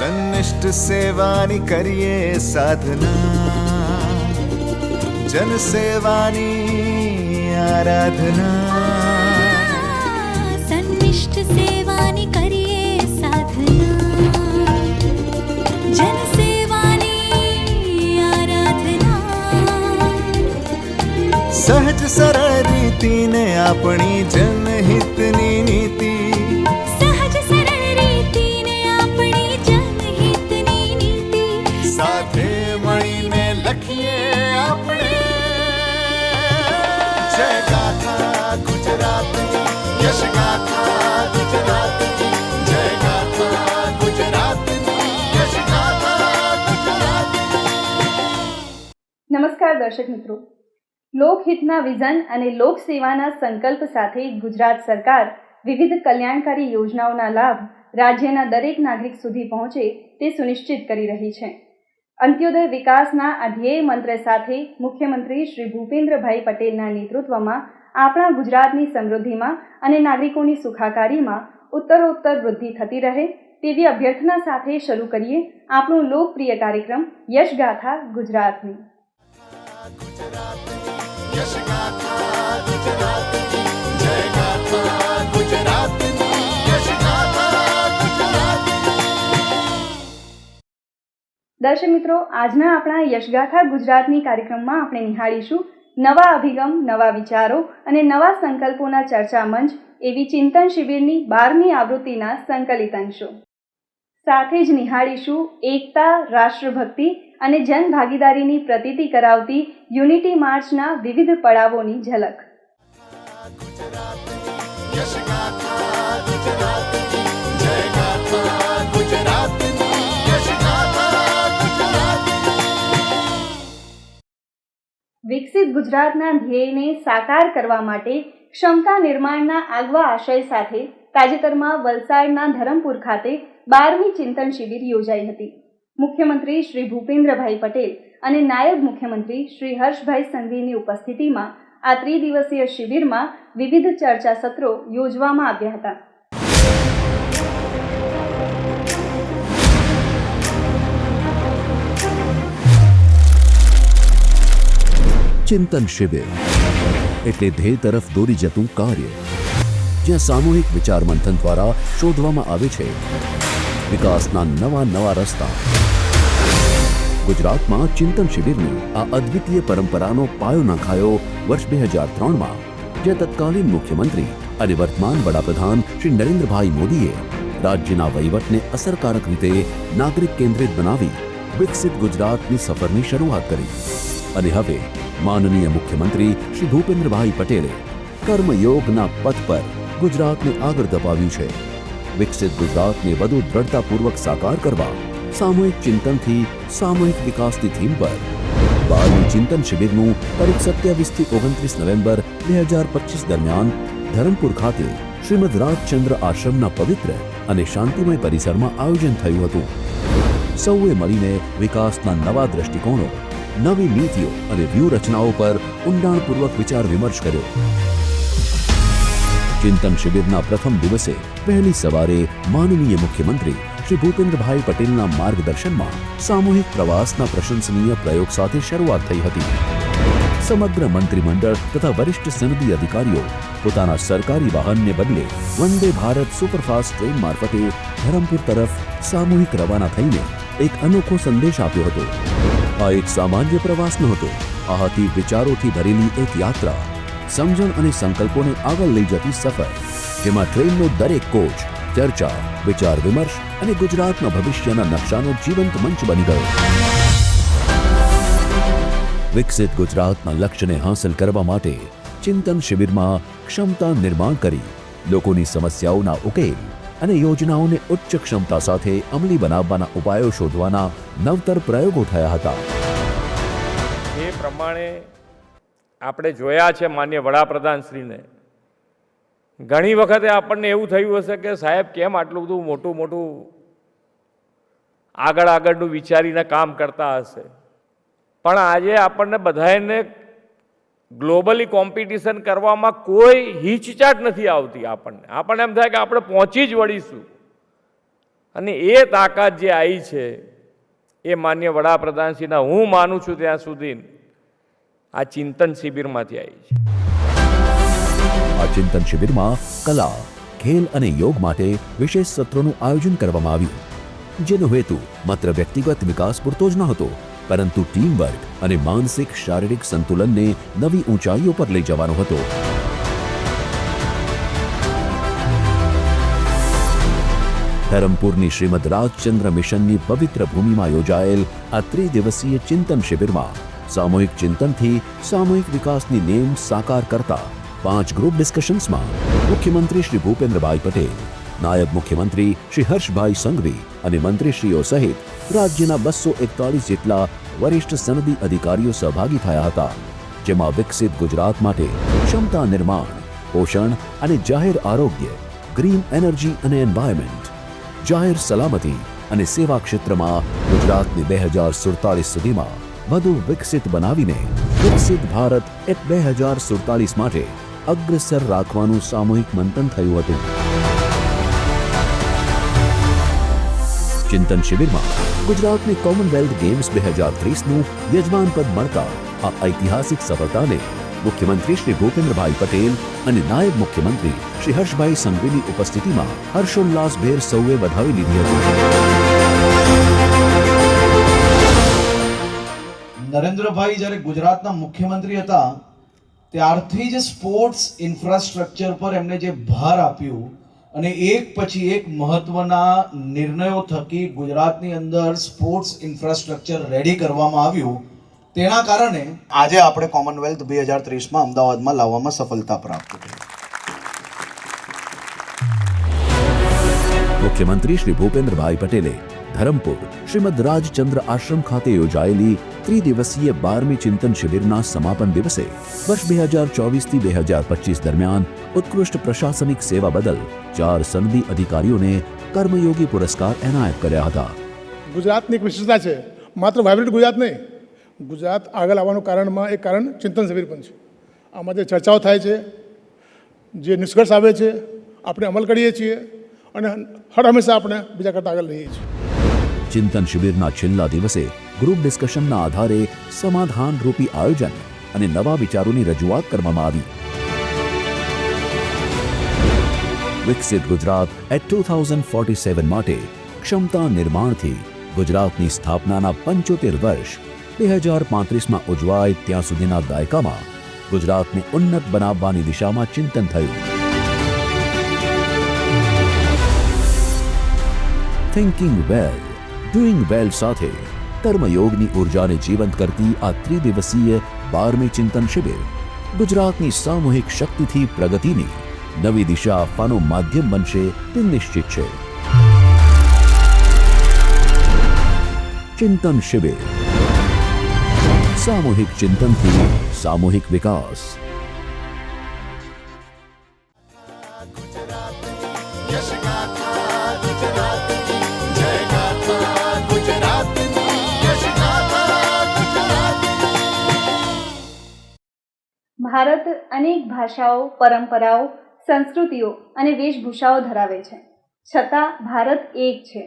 સન્નિષ્ઠ સેવાની કરીએ સાધના, જન સેવાની આરાધના। સન્નિષ્ઠ સેવાની કરીએ સાધના, જન સેવાની આરાધના। સહજ સરળ રીતિને આપણી જનહિતની નીતિ, સાથે મળીને લખીએ આપણે જય ગાથા ગુજરાતની, યશ ગાથા ગુજરાતની, જય ગાથા ગુજરાતની, યશ ગાથા ગુજરાતની। નમસ્કાર દર્શક મિત્રો, લોકહિતના વિઝન અને લોક સેવાના સંકલ્પ સાથે ગુજરાત સરકાર વિવિધ કલ્યાણકારી યોજનાઓના લાભ રાજ્યના દરેક નાગરિક સુધી પહોંચે તે સુનિશ્ચિત કરી રહી છે। અંત્યોદય વિકાસના આ ધ્યેય મંત્ર સાથે મુખ્યમંત્રી શ્રી ભૂપેન્દ્રભાઈ પટેલના નેતૃત્વમાં આપણા ગુજરાતની સમૃદ્ધિમાં અને નાગરિકોની સુખાકારીમાં ઉત્તરોત્તર વૃદ્ધિ થતી રહે તેવી અભ્યર્થના સાથે શરૂ કરીએ આપણું લોકપ્રિય કાર્યક્રમ યશગાથા ગુજરાતની। દર્શક મિત્રો, આજના આપણા યશગાથા ગુજરાતની કાર્યક્રમમાં આપણે નિહાળીશું નવા અભિગમ, નવા વિચારો અને નવા સંકલ્પોના ચર્ચા મંચ એવી ચિંતન શિબિરની 12મી આવૃત્તિના સંકલિત અંશો। સાથે જ નિહાળીશું એકતા, રાષ્ટ્રભક્તિ અને જનભાગીદારીની પ્રતીતિ કરાવતી યુનિટી માર્ચના વિવિધ પડાવોની ઝલક। વિકસિત ગુજરાતના ધ્યેયને સાકાર કરવા માટે ક્ષમતા નિર્માણના આગવા આશય સાથે તાજેતરમાં વલસાડના ધરમપુર ખાતે 12મી ચિંતન શિબિર યોજાઈ હતી। મુખ્યમંત્રી શ્રી ભૂપેન્દ્રભાઈ પટેલ અને નાયબ મુખ્યમંત્રી શ્રી હર્ષભાઈ સંઘવીની ઉપસ્થિતિમાં આ ત્રિદિવસીય શિબિરમાં વિવિધ ચર્ચા સત્રો યોજવામાં આવ્યા હતા। ચિંતન શિબિર એટલે ધ્યેય તરફ દોરી જતું કાર્ય, જ્યાં સામૂહિક વિચાર મંથન દ્વારા શોધવામાં આવે છે વિકાસના નવા નવા રસ્તા। ગુજરાતમાં ચિંતન શિબિરની આ અદ્વિતીય પરંપરાનો પાયો નાખાયો વર્ષ 2003માં, જે તત્કાલીન મુખ્યમંત્રી અને વર્તમાન વડાપ્રધાન શ્રી નરેન્દ્રભાઈ મોદીએ રાજ્યના વહીવટને અસરકારક રીતે નાગરિક કેન્દ્રિત બનાવી વિકસિત ગુજરાતની સફરની શરૂઆત કરી। અને હવે માનનીય મુખ્યમંત્રી શ્રી ભૂપેન્દ્રભાઈ પટેલે કર્મયોગના પથ પર ગુજરાતને આગળ ધપાવ્યું છે। વિકસિત ગુજરાતને વધુ દ્રઢતાપૂર્વક સાકાર કરવા સામૂહિક ચિંતનથી સામૂહિક વિકાસની થીમ પર 12મી ચિંતન શિબિરનું તારીખ 27 થી 29 નવેમ્બર 2025 દરમિયાન ધરમપુર ખાતે શ્રીમદ રાજચંદ્ર આશ્રમના પવિત્ર અને શાંતિમય પરિસરમાં આયોજન થયું હતું। સૌએ મળીને વિકાસના નવા દ્રષ્ટિકોણો, નવી નીતિઓ અને વ્યૂહરચનાઓ પર ઊંડાણપૂર્વક વિચાર વિમર્શ કર્યો। ચિંતન શિબિરના પ્રથમ દિવસે વહેલી સવારે માનનીય મુખ્યમંત્રી શ્રી ભૂપેન્દ્રભાઈ પટેલના માર્ગદર્શનમાં સામૂહિક પ્રવાસના પ્રશંસનીય પ્રયોગ સાથે શરૂઆત થઈ હતી। સમગ્ર મંત્રીમંડળ તથા વરિષ્ઠ સનદી અધિકારીઓ પોતાના સરકારી વાહનને બદલે વંદે ભારત સુપરફાસ્ટ ટ્રેન મારફતે ધરમપુર તરફ સામૂહિક રવાના થઈને એક અનોખો સંદેશ આપ્યો હતો। આ એક સામાન્ય પ્રવાસ નહોતો, આ હતી વિચારોથી ભરેલી એક યાત્રા, સમજણ અને સંકલ્પોને આગળ લઈ જતી સફર, જેમાં ટ્રેનનો દરેક કોચ ચર્ચા, વિચાર વિમર્શ અને ગુજરાતના ભવિષ્યના નકશાનો જીવંત મંચ બની ગયો। વિકસિત ગુજરાતના લક્ષ્યને હાંસલ કરવા માટે ચિંતન શિબિરમાં ક્ષમતા નિર્માણ કરી લોકોની સમસ્યાઓના ઉકેલ અને યોજનાઓને ઉચ્ચ ક્ષમતા સાથે અમલી બનાવવાના ઉપાયો શોધવાના નવતર પ્રયોગો થયા હતા। એ પ્રમાણે આપણે જોયા છે માન્ય વડાપ્રધાનશ્રીને ઘણી વખતે આપણને એવું થયું હશે કે સાહેબ કેમ આટલું બધું મોટું મોટું આગળનું વિચારીને કામ કરતા હશે, પણ આજે આપણને બધાને ગ્લોબલી કોમ્પિટિશન કરવામાં કોઈ હિચચાટ નથી આવતી। આપણને એમ થાય કે આપણે પહોંચી જ વળીશું। અને એ તાકાત જે આવી છે એ માન્ય વડાપ્રધાનશ્રીના હું માનું છું ત્યાં સુધી આ ચિંતન શિબિરમાંથી આવી છે. આ ચિંતન શિબિરમાં કલા, ખેલ અને યોગ માટે વિશેષ સત્રોનું આયોજન કરવામાં આવ્યું, જેનો હેતુ માત્ર વ્યક્તિગત વિકાસ પૂરતો જ ન હતો, પરંતુ ટીમ વર્ક અને માનસિક શારીરિક સંતુલનને નવી ઊંચાઈઓ પર લઈ જવાનો હતો. ધરમપુરની શ્રીમદ રાજચંદ્ર મિશનની પવિત્ર ભૂમિમાં યોજાયેલ આ ત્રિદિવસીય ચિંતન શિબિરમાં સામૂહિક ચિંતનથી સામૂહિક વિકાસની નેમ સાકાર કરતા 5 ગ્રુપ ડિસ્કશન્સમાં મુખ્યમંત્રી શ્રી ભૂપેન્દ્રભાઈ પટેલ, નાયબ મુખ્યમંત્રી શ્રી હર્ષભાઈ સંઘવી અને મંત્રીશ્રીઓ સહિત રાજ્યના 241 જેટલા વરિષ્ઠ સનદી અધિકારીઓ સહભાગી થયા હતા, જેમાં વિકસિત ગુજરાત માટે ક્ષમતા નિર્માણ, પોષણ અને જાહેર આરોગ્ય, ગ્રીન એનર્જી અને એન્વાયરમેન્ટ, જાહેર સલામતી અને સેવા ક્ષેત્રમાં ગુજરાતને 2047 સુધીમાં વધુ વિકસિત બનાવીને વિકસિત ભારત એટ 2047 માટે અગ્રસર રાખવાનું સામૂહિક મંથન થયું હતું. ચિંતન શિબિરમાં ગુજરાતને કોમનવેલ્થ ગેમ્સ 2030નું યજમાન પદ મળતા આ ઐતિહાસિક સફળતાને મુખ્યમંત્રી શ્રી ભૂપેન્દ્રભાઈ પટેલ અને નાયબ મુખ્યમંત્રી શ્રી હર્ષભાઈ સંઘવીની ઉપસ્થિતિમાં હર્ષોલ્લાસભેર સૌએ વધાવી લીધી હતી. નરેન્દ્રભાઈ જ્યારે ગુજરાતના મુખ્યમંત્રી હતા ત્યારથી જ સ્પોર્ટ્સ ઇન્ફ્રાસ્ટ્રક્ચર પર એમને જે ભાર આપ્યું અને એક પછી એક મહત્વના નિર્ણયો થકી ગુજરાતની અંદર સ્પોર્ટ્સ ઇન્ફ્રાસ્ટ્રક્ચર રેડી કરવામાં આવ્યું, તેના કારણે આજે આપણે કોમનવેલ્થ 2030માં અમદાવાદમાં લાવવામાં સફળતા પ્રાપ્ત થઈ. મુખ્યમંત્રી શ્રી ભૂપેન્દ્રભાઈ પટેલે ધરમપુર શ્રીમદ રાજચંદ્ર આશ્રમ ખાતે યોજાયેલી ત્રિદિવસીય 12મી ચિંતન શિબિરના સમાપન દિવસે વર્ષ 2024થી 2025 દરમિયાન ઉત્કૃષ્ટ પ્રશાસનિક સેવા બદલ 4 સનદી અધિકારીઓને કર્મયોગી પુરસ્કાર એનાયત કર્યા હતા. ગુજરાતની એક વિશેષતા છે, માત્ર વાઇબ્રન્ટ ગુજરાત નહીં, ગુજરાત આગળ આવવાનું કારણમાં એક કારણ ચિંતન શિબિર પણ છે. આમાં જે ચર્ચાઓ થાય છે, જે નિષ્કર્ષ આવે છે, આપણે અમલ કરીએ છીએ અને હર હંમેશા આપણે બીજા કરતાં આગળ રહીએ છીએ. ચિંતન શિબિરના છેલ્લા દિવસે ગ્રુપ ડિસ્કશનના આધારે સમાધાનરૂપી આયોજન અને નવા વિચારોની રજૂઆત કરવામાં આવી. વિકસિત ગુજરાત એટ 2047 માટે ક્ષમતા નિર્માણથી ગુજરાતની સ્થાપનાના 75 વર્ષ 2035માં ઉજવાય ત્યાં સુધીના દાયકામાં ગુજરાતને ઉન્નત બનાવવાની દિશામાં ચિંતન થયું. થિંકિંગ વેલ, ડુઈંગ વેલ સાથે કર્મયોગની ઉર્જાને જીવંત કરતી આ ત્રિદિવસીય 12મી ચિંતન શિબિર ગુજરાતની સામૂહિક શક્તિથી પ્રગતિની નવી દિશા આપવાનું માધ્યમ બનશે તે નિશ્ચિત છે. ચિંતન શિબિર, સામૂહિક ચિંતનથી સામૂહિક વિકાસ. યશગાથા ગુજરાતની, જય ગાથા ગુજરાતની, યશગાથા ગુજરાતની. ભારત અનેક ભાષાઓ, પરંપરાઓ, સંસ્કૃતિઓ અને વેશભૂષાઓ ધરાવે છે, છતાં ભારત એક છે.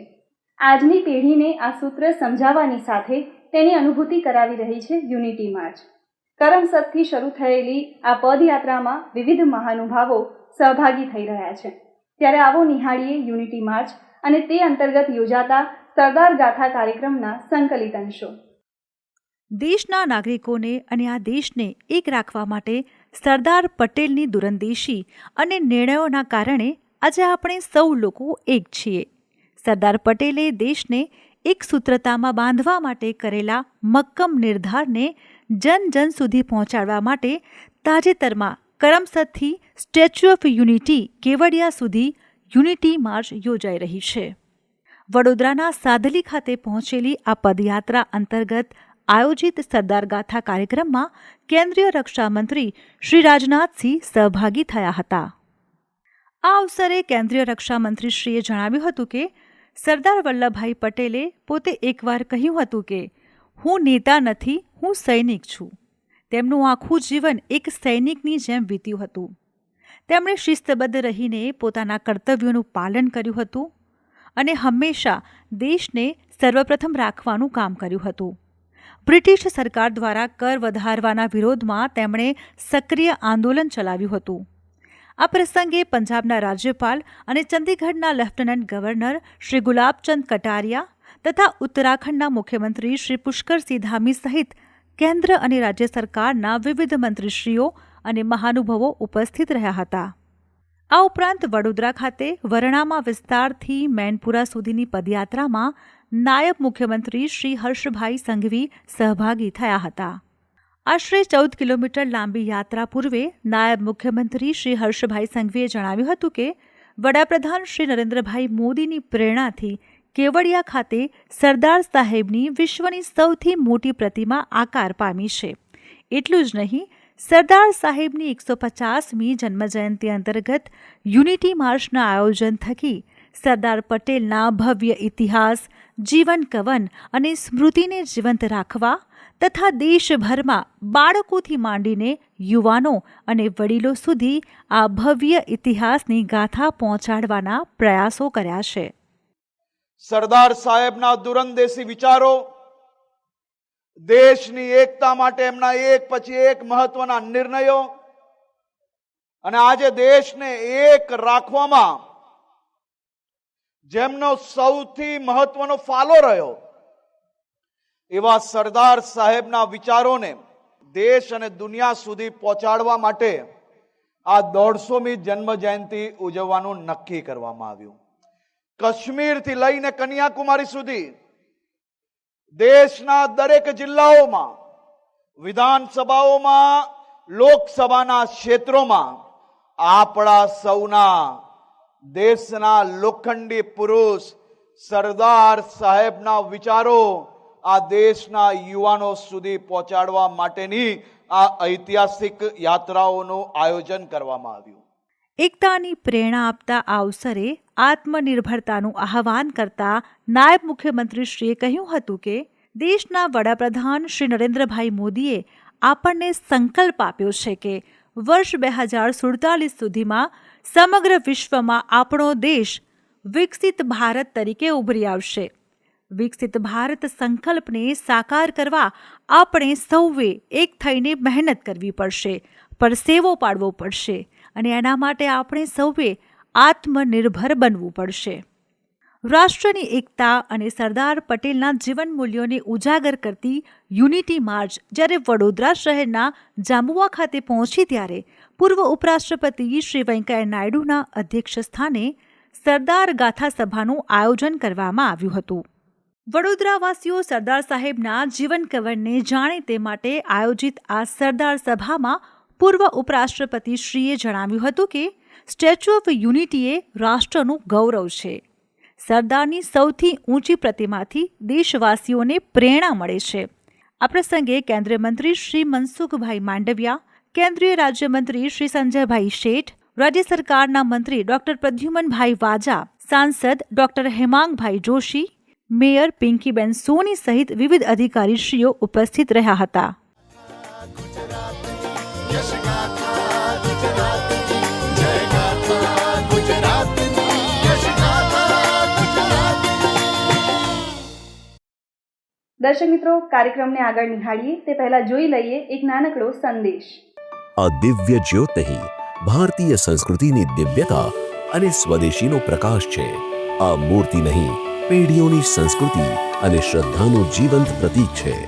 આજની પેઢીને આ સૂત્ર સમજાવવાની સાથે તેની અનુભૂતિ કરાવી રહી છે યુનિટી માર્ચ. કરમસદથી શરૂ થયેલી આ પદયાત્રામાં વિવિધ મહાનુભાવો સહભાગી થઈ રહ્યા છે. ત્યારે આવો નિહાળીએ યુનિટી માર્ચ અને તે અંતર્ગત યોજાતા સરદાર ગાથા કાર્યક્રમના સંકલિત અંશો. દેશના નાગરિકોને અને આ દેશને એક રાખવા માટે સરદાર પટેલની દૂરંદેશી અને નિર્ણયોના કારણે આજે આપણે સૌ લોકો એક છીએ. સરદાર પટેલે દેશને એક સૂત્રતામાં બાંધવા માટે કરેલા મક્કમ નિર્ધારને જન જન સુધી પહોંચાડવા માટે તાજેતરમાં કરમસદથી સ્ટેચ્યુ ઓફ યુનિટી કેવડિયા સુધી યુનિટી માર્ચ યોજાઈ રહી છે. વડોદરાના સાદલી ખાતે પહોંચેલી આ પદયાત્રા અંતર્ગત આયોજિત સરદાર ગાથા કાર્યક્રમમાં કેન્દ્રીય રક્ષામંત્રી શ્રી રાજનાથસિંહ સહભાગી થયા હતા. આ અવસરે કેન્દ્રીય રક્ષામંત્રીશ્રીએ જણાવ્યું હતું કે સરદાર વલ્લભભાઈ પટેલે પોતે એકવાર કહ્યું હતું કે હું નેતા નથી, હું સૈનિક છું. તેમનું આખું જીવન એક સૈનિકની જેમ વીત્યું હતું. તેમણે શિસ્તબદ્ધ રહીને પોતાના કર્તવ્યોનું પાલન કર્યું હતું અને હંમેશા દેશને સર્વપ્રથમ રાખવાનું કામ કર્યું હતું. બ્રિટિશ સરકાર દ્વારા કર વધારવાના વિરોધમાં તેમણે સક્રિય આંદોલન ચલાવ્યું હતું. આ પ્રસંગે પંજાબના રાજ્યપાલ અને ચંદીગઢના લેફ્ટનન્ટ ગવર્નર શ્રી ગુલાબચંદ કટારિયા તથા ઉત્તરાખંડના મુખ્યમંત્રી શ્રી પુષ્કરસિંહ ધામી સહિત કેન્દ્ર અને રાજ્ય સરકારના વિવિધ મંત્રીશ્રીઓ અને મહાનુભાવો ઉપસ્થિત રહ્યા હતા. આ ઉપરાંત વડોદરા ખાતે વરણામા વિસ્તારથી મેનપુરા સુધીની પદયાત્રામાં નાયબ મુખ્યમંત્રી શ્રી હર્ષભાઈ સંઘવી સહભાગી થયા હતા. આશરે 14 કિલોમીટર લાંબી યાત્રા પૂર્વે નાયબ મુખ્યમંત્રી શ્રી હર્ષભાઈ સંઘવીએ જણાવ્યું હતું કે વડાપ્રધાન શ્રી નરેન્દ્રભાઈ મોદીની પ્રેરણાથી કેવડિયા ખાતે સરદાર સાહેબની વિશ્વની સૌથી મોટી પ્રતિમા આકાર પામી છે. એટલું જ નહીં, સરદાર સાહેબની 150મી જન્મજયંતિ અંતર્ગત યુનિટી માર્ચના આયોજન થકી સરદાર પટેલના ભવ્ય ઇતિહાસ, જીવન કવન અને સ્મૃતિને જીવંત રાખવા તથા દેશભરમાં બાળકોથી માંડીને યુવાનો અને વડીલો સુધી આ ભવ્ય ઇતિહાસની ગાથા પહોંચાડવાના પ્રયાસો કર્યા છે. સરદાર સાહેબના દૂરંદેશી વિચારો, દેશની એકતા માટે એમના એક પછી એક મહત્વના નિર્ણયો અને આજે દેશને એક રાખવામાં જેમનો સૌથી મહત્વનો ફાળો રહ્યો એવા સરદાર સાહેબના વિચારોને દેશ અને દુનિયા સુધી પહોંચાડવા માટે આ 150મી જન્મ જયંતિ ઉજવવાનું નક્કી કરવામાં આવ્યું. કાશ્મીરથી લઈને કન્યાકુમારી સુધી દેશના દરેક જિલ્લાઓમાં, વિધાનસભાઓમાં, લોકસભાના ક્ષેત્રોમાં આપણા સૌના દેશના લોખંડી પુરુષ સરદાર સાહેબના વિચારો આ દેશના યુવાનો સુધી પહોંચાડવા માટેની આ ઐતિહાસિક યાત્રાઓનું આયોજન કરવામાં આવ્યું. એકતાની પ્રેરણા આપતા આ અવસરે આત્મનિર્ભરતાનું આહવાન કરતા નાયબ મુખ્યમંત્રીશ્રીએ કહ્યું હતું કે દેશના વડાપ્રધાન શ્રી નરેન્દ્રભાઈ મોદીએ આપણને સંકલ્પ આપ્યો છે કે વર્ષ 2047 સુધીમાં સમગ્ર વિશ્વમાં આપણો દેશ વિકસિત ભારત તરીકે ઉભરી આવશે. વિકસિત ભારત સંકલ્પને સાકાર કરવા આપણે સૌએ એક થઈને મહેનત કરવી પડશે, પરસેવો પાડવો પડશે અને એના માટે આપણે સૌએ આત્મનિર્ભર બનવું પડશે. રાષ્ટ્રની એકતા અને સરદાર પટેલના જીવન મૂલ્યોને ઉજાગર કરતી યુનિટી માર્ચ જ્યારે વડોદરા શહેરના જાંબુઆ ખાતે પહોંચી ત્યારે પૂર્વ ઉપરાષ્ટ્રપતિ શ્રી વેંકૈયા નાયડુના અધ્યક્ષ સ્થાને સરદાર ગાથા સભાનું આયોજન કરવામાં આવ્યું હતું. વડોદરાવાસીઓ સરદાર સાહેબના જીવન કવનને જાણે તે માટે આયોજિત આ સરદાર સભામાં પૂર્વ ઉપરાષ્ટ્રપતિ શ્રીએ જણાવ્યું હતું કે સ્ટેચ્યુ ઓફ યુનિટી એ રાષ્ટ્રનું ગૌરવ છે. સરદારની સૌથી ઊંચી પ્રતિમાથી દેશવાસીઓને પ્રેરણા મળે છે. આ પ્રસંગે કેન્દ્રીય મંત્રી શ્રી મનસુખભાઈ માંડવિયા, કેન્દ્રીય રાજ્યમંત્રી શ્રી સંજયભાઈ શેઠ, રાજ્ય સરકારના મંત્રી ડોક્ટર પ્રદ્યુમનભાઈ વાજા, સાંસદ ડોક્ટર હેમાંગભાઈ જોશી, મેયર પિંકીબેન સોની સહિત વિવિધ અધિકારીશ્રીઓ ઉપસ્થિત રહ્યા હતા. यश गाथा गुजरातनी, जय गाथा गुजरातनी, यश गाथा गुजरातनी. દર્શક મિત્રો, કાર્યક્રમને આગળ નિહાળીએ તે પહેલા જોઈ લઈએ એક નાનકડો સંદેશ. આ દિવ્ય જ્યોત નહીં, ભારતીય સંસ્કૃતિની દિવ્યતા અને સ્વદેશીનો પ્રકાશ છે. આ મૂર્તિ નહીં, પેઢીઓની સંસ્કૃતિ અને શ્રદ્ધાનું જીવંત પ્રતીક છે.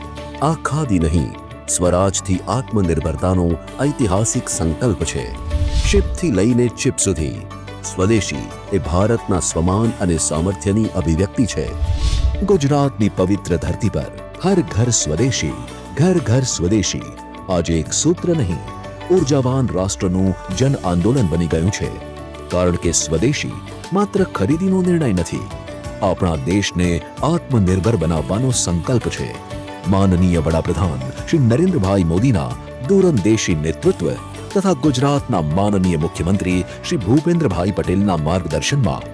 આ ખાદી નહીં, સ્વરાજથી આત્મનિર્ભરતાનો ઐતિહાસિક સંકલ્પ છે. શિપથી લઈને ચિપ સુધી સ્વદેશી એ ભારતના સ્વમાન અને સામર્થ્યની અભિવ્યક્તિ છે. ગુજરાતની પવિત્ર ધરતી પર હર ઘર સ્વદેશી, ઘર ઘર સ્વદેશી આજે એક સૂત્ર નહીં, ઉર્જાવાન રાષ્ટ્રનું જન આંદોલન બની ગયું છે. કારણ કે સ્વદેશી માત્ર ખરીદીનો નિર્ણય નથી, આપણા દેશને આત્મનિર્ભર બનાવવાનો સંકલ્પ છે. માનનીય વડાપ્રધાન શ્રી નરેન્દ્રભાઈ મોદીના દૂરંદેશી નેતૃત્વ તથા ગુજરાતના માનનીય મુખ્યમંત્રી શ્રી ભૂપેન્દ્રભાઈ પટેલના માર્ગદર્શનમાં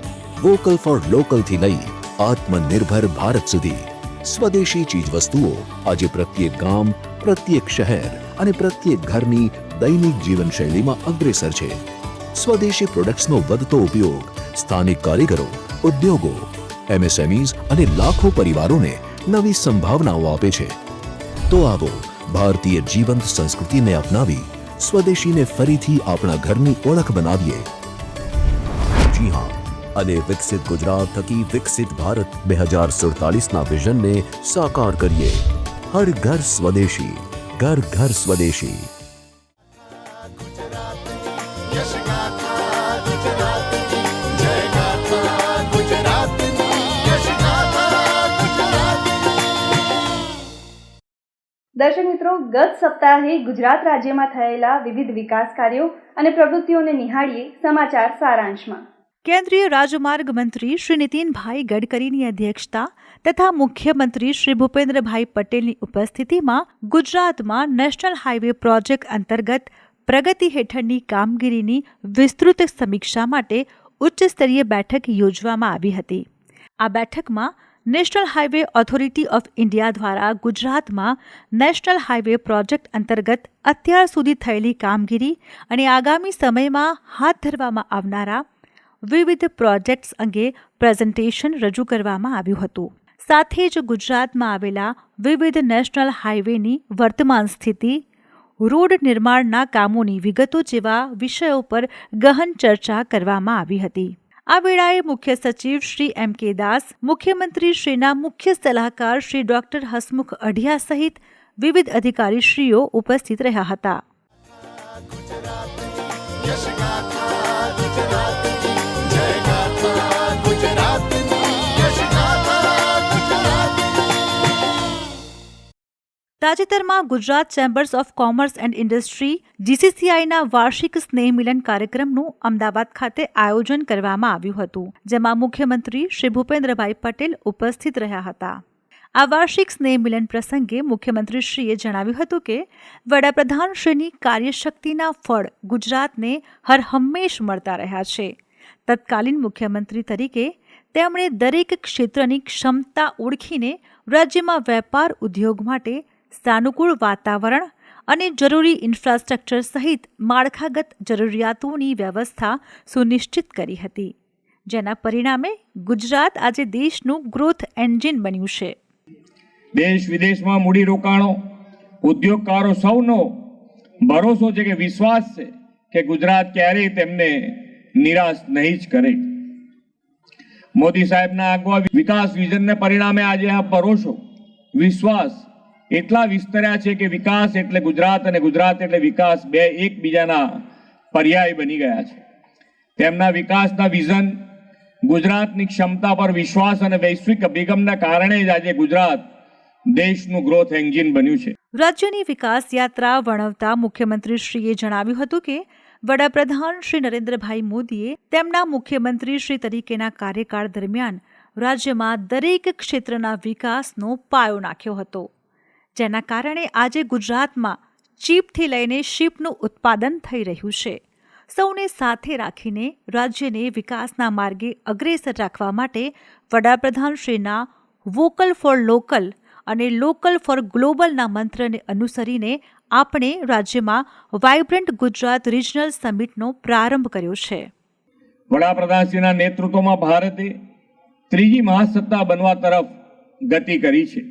વોકલ ફોર લોકલથી લઈ આત્મનિર્ભર ભારત સુધી સ્વદેશી ચીજવસ્તુઓ આજે પ્રત્યેક ગામ, પ્રત્યેક શહેર અને પ્રત્યેક ઘરની દૈનિક જીવનશૈલીમાં અગ્રેસર છે. સ્વદેશી પ્રોડક્ટ્સનો વધતો ઉપયોગ સ્થાનિક કારીગરો, ઉદ્યોગો એમએસએમઈઝ અને લાખો પરિવારોને નવી સંભાવનાઓ આપે છે. તો આવો ભારતીય જીવંત સંસ્કૃતિને અપનાવી સ્વદેશીને ફરીથી આપણા ઘરની ઓળખ બનાવીએ. જી હા, અને વિકસિત ગુજરાત થકી વિકસિત ભારત 2047ના વિઝનને સાકાર કરીએ. હર ઘર સ્વદેશી, ઘર ઘર સ્વદેશી. यश गाथा गुजरातनी जय गाथा गुजरातनी यश गाथा गुजरातनी. દર્શક મિત્રો, ગત સપ્તાહે ગુજરાત રાજ્યમાં થયેલા વિવિધ વિકાસ કાર્યો અને પ્રવૃત્તિઓને નિહાળીએ સમાચાર સારાંશમાં. કેન્દ્રીય રાજમાર્ગ મંત્રી શ્રી નીતિનભાઈ ગડકરીની અધ્યક્ષતા તથા મુખ્યમંત્રી શ્રી ભૂપેન્દ્રભાઈ પટેલની ઉપસ્થિતિમાં ગુજરાતમાં નેશનલ હાઈવે પ્રોજેક્ટ અંતર્ગત પ્રગતિ હેઠળની કામગીરીની વિસ્તૃત સમીક્ષા માટે ઉચ્ચ સ્તરીય બેઠક યોજવામાં આવી હતી. આ બેઠકમાં national highway authority of India દ્વારા ગુજરાતમાં નેશનલ હાઈવે પ્રોજેક્ટ અંતર્ગત અત્યાર સુધી થયેલી કામગીરી અને આગામી સમયમાં હાથ ધરવામાં આવનારા વિવિધ પ્રોજેક્ટ્સ અંગે પ્રેઝન્ટેશન રજૂ કરવામાં આવ્યું હતું. સાથે જ ગુજરાતમાં આવેલા વિવિધ નેશનલ હાઈવેની વર્તમાન સ્થિતિ, રોડ નિર્માણના કામોની વિગતો જેવા વિષયો પર ગહન ચર્ચા કરવામાં આવી હતી. આ વેળાએ મુખ્ય સચિવ શ્રી એમ કે દાસ, મુખ્યમંત્રી શ્રીના મુખ્ય સલાહકાર શ્રી ડોક્ટર હસમુખ અઢિયા સહિત વિવિધ અધિકારીશ્રીઓ ઉપસ્થિત રહ્યા હતા. यश गाथा गुजरातनी जय गाथा गुजरातनी यश गाथा गुजरातनी. તાજેતરમાં Gujarat chambers of commerce and industry GCCIના વાર્ષિક સ્નેહ મિલન કાર્યક્રમનું અમદાવાદ ખાતે આયોજન કરવામાં આવ્યું હતું, જેમાં મુખ્યમંત્રી શ્રી ભૂપેન્દ્રભાઈ પટેલ ઉપસ્થિત રહ્યા હતા. આ વાર્ષિક સ્નેહ મિલન પ્રસંગે મુખ્યમંત્રીશ્રીએ જણાવ્યું હતું કે વડાપ્રધાનશ્રીની કાર્યશક્તિના ફળ ગુજરાતને હરહંમેશ મળતા રહ્યા છે. તત્કાલીન મુખ્યમંત્રી તરીકે તેમણે દરેક ક્ષેત્રની ક્ષમતા ઓળખીને રાજ્યમાં વેપાર ઉદ્યોગ માટે સાનુકૂળ વાતાવરણ અને જરૂરી ઇન્ફ્રાસ્ટ્રક્ચર સહિત માળખાગત જરૂરિયાતોની વ્યવસ્થા સુનિશ્ચિત કરી હતી, જેના પરિણામે ગુજરાત આજે દેશનું ગ્રોથ એન્જિન બન્યું છે. દેશ વિદેશમાં મૂડી રોકાણો, ઉદ્યોગકારો સૌનો ભરોસો છે કે વિશ્વાસ છે કે ગુજરાત ક્યારેય તેમને નિરાશ નહીં જ કરે. મોદી સાહેબના આગવા વિકાસ વિઝનને પરિણામે આજે આ ભરોસો, વિશ્વાસ એટલા વિસ્તર્યા છે કે વિકાસ એટલે ગુજરાત અને ગુજરાત એટલે વિકાસ બે એકબીજાના પર્યાય બની ગયા છે. તેમના વિકાસના વિઝન, ગુજરાતની ક્ષમતા પર વિશ્વાસ અને વૈશ્વિક અભિગમના કારણે જ આજે ગુજરાત દેશનું ગ્રોથ એન્જિન બન્યું છે. રાજ્યની વિકાસ યાત્રા વર્ણવતા મુખ્યમંત્રીશ્રીએ જણાવ્યું હતું કે વડાપ્રધાન શ્રી નરેન્દ્રભાઈ મોદીએ તેમના મુખ્યમંત્રી શ્રી તરીકેના કાર્યકાળ દરમિયાન રાજ્યમાં દરેક ક્ષેત્રના વિકાસનો પાયો નાખ્યો હતો, જેના કારણે આજે ગુજરાતમાં ચીપથી લઈને શીપનું ઉત્પાદન થઈ રહ્યું છે. સૌને સાથે રાખીને રાજ્યને વિકાસના માર્ગે અગ્રેસર રાખવા માટે વડાપ્રધાનશ્રીના વોકલ ફોર લોકલ અને લોકલ ફોર ગ્લોબલના મંત્રને અનુસરીને આપણે રાજ્યમાં વાઇબ્રન્ટ ગુજરાત રિજનલ સમિટનો પ્રારંભ કર્યો છે. વડાપ્રધાનશ્રીના નેતૃત્વમાં ભારતે ત્રીજી મહાસત્તા બનવા તરફ ગતિ કરી છે.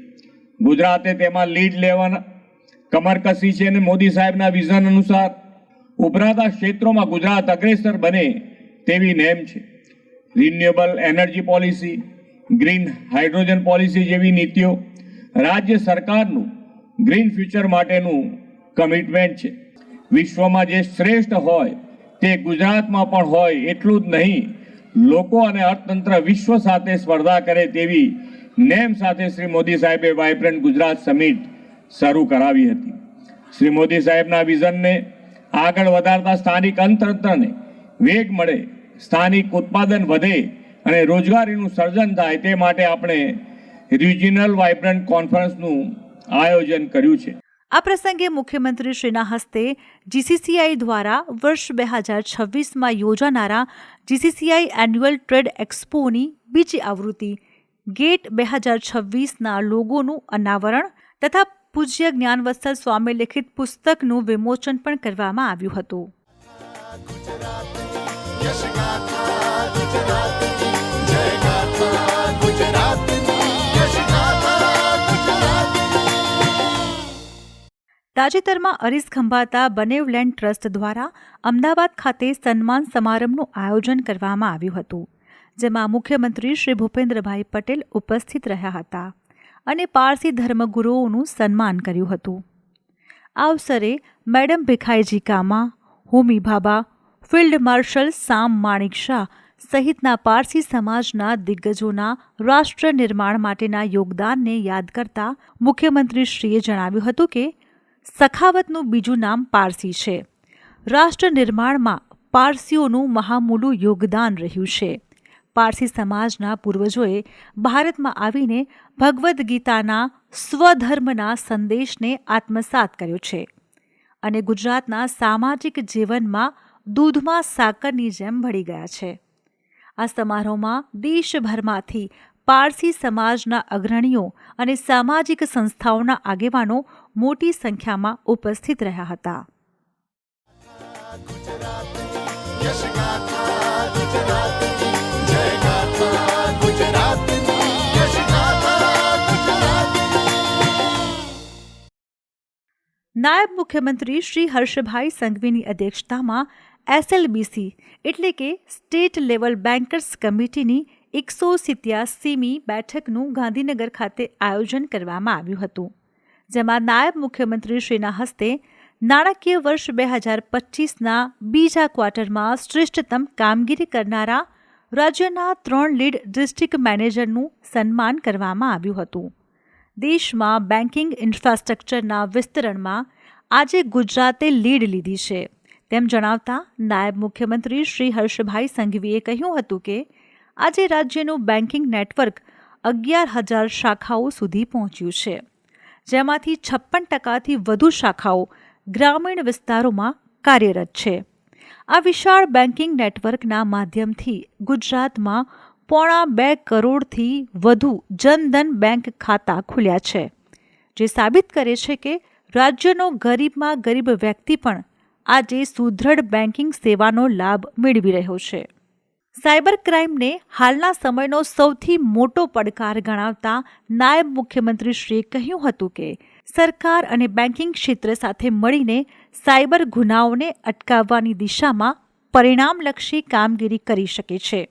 ગુજરાતે તેમાં લીડ લેવાના કમર કસી છે અને મોદી સાહેબના વિઝન અનુસાર ઉભરાતા ક્ષેત્રોમાં ગુજરાત અગ્રેસર બને તેવી નેમ છે. Renewable energy policy, green hydrogen policy જેવી નીતિઓ રાજ્ય સરકારનું ગ્રીન ફ્યુચર માટેનું કમિટમેન્ટ છે. વિશ્વમાં જે શ્રેષ્ઠ હોય તે ગુજરાતમાં પણ હોય એટલું જ નહીં, લોકો અને અર્થતંત્ર વિશ્વ સાથે સ્પર્ધા કરે તેવી નેમ સાથે શ્રી મોદી સાહેબે વાઇબ્રન્ટ ગુજરાત સમિટ શરૂ કરાવી હતી. શ્રી મોદી સાહેબના વિઝનને આગળ વધારતા સ્થાનિક અર્થતંત્રને વેગ મળે, સ્થાનિક ઉત્પાદન વધે અને રોજગારીનું સર્જન થાય તે માટે આપણે રિજિનલ વાઇબ્રન્ટ કોન્ફરન્સનું આયોજન કર્યું છે. આ પ્રસંગે મુખ્યમંત્રીશ્રીના હસ્તે GCCI દ્વારા વર્ષ 2026માં યોજાનારા GCCI એન્યુઅલ ટ્રેડ એક્સપોની બીજી આવૃત્તિ ગેટ 2026ના લોગોનું અનાવરણ તથા પૂજ્ય જ્ઞાનવત્સલ સ્વામી લિખિત પુસ્તકનું વિમોચન પણ કરવામાં આવ્યું હતું. यश गाथा गुजरातनी जय गाथा તાજેતરમાં અરીસ ખંભાતા બનેવલેન્ડ ટ્રસ્ટ દ્વારા અમદાવાદ ખાતે સન્માન સમારંભનું આયોજન કરવામાં આવ્યું હતું, જેમાં મુખ્યમંત્રી શ્રી ભૂપેન્દ્રભાઈ પટેલ ઉપસ્થિત રહ્યા હતા અને પારસી ધર્મગુરુઓનું સન્માન કર્યું હતું. આ અવસરે મેડમ ભીખાઈજી કામા, હોમી ભાભા, ફિલ્ડ માર્શલ સામ માણિક શાહ સહિતના પારસી સમાજના દિગ્ગજોના રાષ્ટ્ર નિર્માણ માટેના યોગદાનને યાદ કરતા મુખ્યમંત્રીશ્રીએ જણાવ્યું હતું કે સખાવતનું બીજું નામ પારસી છે. રાષ્ટ્ર નિર્માણમાં પારસીઓનું મહામૂલું યોગદાન રહ્યું છે. પારસી સમાજના પૂર્વજોએ ભારતમાં આવીને ભગવદ્ ગીતાના સ્વધર્મના સંદેશને આત્મસાત કર્યો છે અને ગુજરાતના સામાજિક જીવનમાં દૂધમાં સાકરની જેમ ભળી ગયા છે. આ સમારોહમાં દેશભરમાંથી પારસી સમાજના અગ્રણીઓ અને સામાજિક સંસ્થાઓના આગેવાનો મોટી સંખ્યામાં ઉપસ્થિત રહ્યા હતા. यश गाथा गुजरातनी जय गाथा गुजरातनी यश गाथा गुजरातनी. નાયબ મુખ્યમંત્રી શ્રી હર્ષભાઈ સંઘવીની અધ્યક્ષતામાં SLBC એટલે કે સ્ટેટ લેવલ બેન્કર્સ કમિટીની 187મી બેઠકનું ગાંધીનગર ખાતે આયોજન કરવામાં આવ્યું હતું, જેમાં નાયબ મુખ્યમંત્રીશ્રીના હસ્તે નાણાકીય વર્ષ 2025ના બીજા ક્વાર્ટરમાં શ્રેષ્ઠતમ કામગીરી કરનારા રાજ્યના 3 લીડ ડિસ્ટ્રિક્ટ મેનેજરનું સન્માન કરવામાં આવ્યું હતું. દેશમાં બેન્કિંગ ઇન્ફ્રાસ્ટ્રક્ચરના વિસ્તરણમાં આજે ગુજરાતે લીડ લીધી છે તેમ જણાવતા નાયબ મુખ્યમંત્રી શ્રી હર્ષભાઈ સંઘવીએ કહ્યું હતું કે આજે રાજ્યનું બેન્કિંગ નેટવર્ક 11,000 શાખાઓ સુધી પહોંચ્યું છે, જેમાંથી 56%થી વધુ શાખાઓ ગ્રામીણ વિસ્તારોમાં કાર્યરત છે. આ વિશાળ બેન્કિંગ નેટવર્કના માધ્યમથી ગુજરાતમાં 2.25 કરોડથી વધુ જનધન બેંક ખાતા ખુલ્યા છે, જે સાબિત કરે છે કે રાજ્યનો ગરીબમાં ગરીબ વ્યક્તિ પણ આજે સુદૃઢ બેન્કિંગ સેવાનો લાભ મેળવી રહ્યો છે. સાયબર ક્રાઇમને હાલના સમયનો સૌથી મોટો પડકાર ગણાવતા નાયબ મુખ્યમંત્રીશ્રીએ કહ્યું હતું કે સરકાર અને બેન્કિંગ ક્ષેત્ર સાથે મળીને સાયબર ગુનાઓને અટકાવવાની દિશામાં પરિણામલક્ષી કામગીરી કરી શકે છે.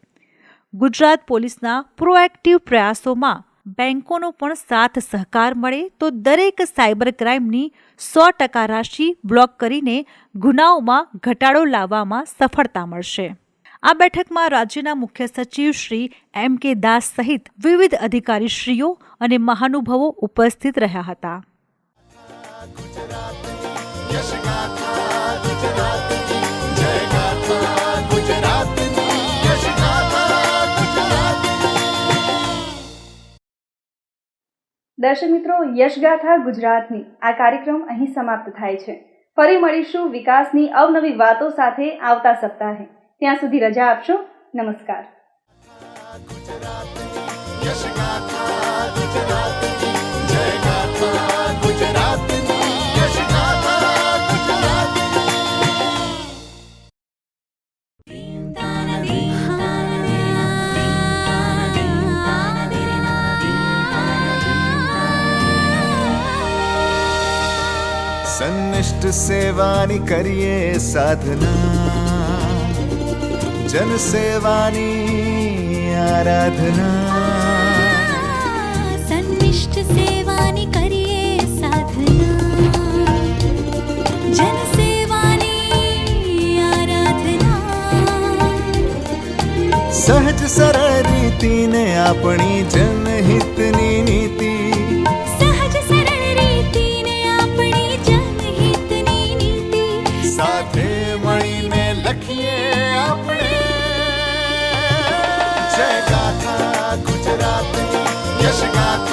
ગુજરાત પોલીસના પ્રોએક્ટિવ પ્રયાસોમાં બેન્કોનો પણ સાથ સહકાર મળે તો દરેક સાયબર ક્રાઇમની 100% રાશિ બ્લોક કરીને ગુનાઓમાં ઘટાડો લાવવામાં સફળતા મળશે. આ બેઠકમાં રાજ્યના મુખ્ય સચિવ શ્રી MK દાસ સહિત વિવિધ અધિકારીશ્રીઓ અને મહાનુભાવો ઉપસ્થિત રહ્યા હતા. यश गाथा गुजरातनी जय गाथा गुजरातनी यश गाथा गुजरातनी. દર્શક મિત્રો, યશગાથા ગુજરાતની આ કાર્યક્રમ અહીં સમાપ્ત થાય છે. ફરી મળીશું વિકાસની અવનવી વાતો સાથે આવતા સપ્તાહે. ત્યાં સુધી રજા આપશો. નમસ્કાર. यश गाथा गुजरातनी जय गाथा गुजरातनी यश गाथा गुजरातनी. સન્નિષ્ઠ સેવાની કરીએ સાધના, જન સેવાની આરાધના. સન્નિષ્ઠ સેવાની કરીએ સાધના, જન સેવાની આરાધના. સહજ સરળ રીતિને આપણી જનહિતની નીતિ, સહજ સરળ રીતિને આપણી જનહિતની નીતિ. સાથે મળીને લખીએ આપણે जय गाथा गुजरातनी यश गाथा